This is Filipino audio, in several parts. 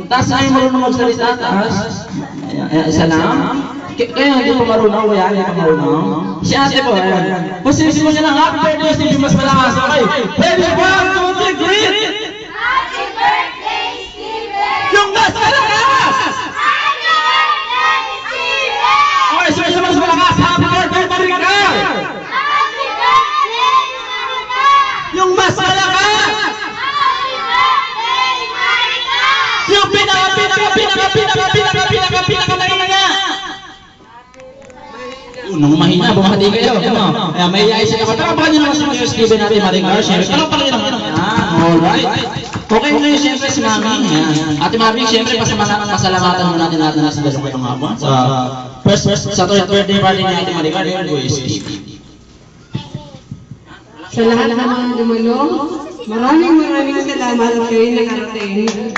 Taas na yung marunong magsalita, taas. Isa lang. Kaya hindi pa marunong, kaya hindi pa marunong. Si ate po, ayan. Pasisi mo niya ng happy birthday, Stevie, mas malakas. Okay. Ready, 1, 2, 3, greet! Happy birthday, Steven! Yung mas malakas! Happy birthday, Steven! Okay, so mas malakas. Happy birthday, Maricar! Happy birthday, Marika! Yung mas malakas! Happy birthday, Marika! Yung pinaka nung mahina, bumati kayo. Kaya may iisip ako. Pero baka nyo naman si Kuya Steven natin, Maricar. Siyempre, pero pala yun naman. Alright. Okay ngayon, siyempre si Mami. Ate Mami, siyempre, pasalamatan mo natin natin sa dalawang kayong hapon. Sa third birthday party ni Ate Maricar, yun, Kuya Steve. Sa lahat ng mga dumalong, maraming salamat kayo nakarating.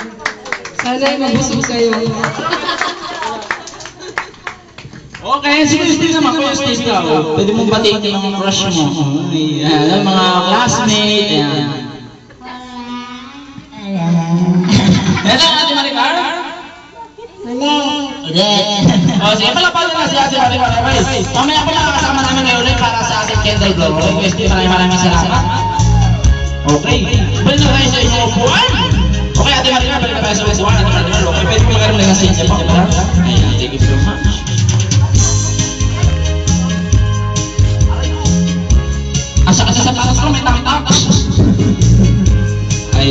Sana'y mabusog kayo. Okay, si Kuya Steve naman, Kuya Steve ka. Pwede mong batiin yung mga crush mo. Ayan, mga classmate. Ayan. Hello, Ate Maricar? O, sige, palapalan na si Ate Maricar. Mamaya po nakakasama namin kayo ulit para sa ating candle blow. Okay, Kuya Steve, maraming salamat. Okay, balik na tayo sa inyong upuan. Okay, Ate Maricar, balik na tayo sa upuan. Ate Maricar, okay, pwede po magkaroon ng sinja po. Ayan.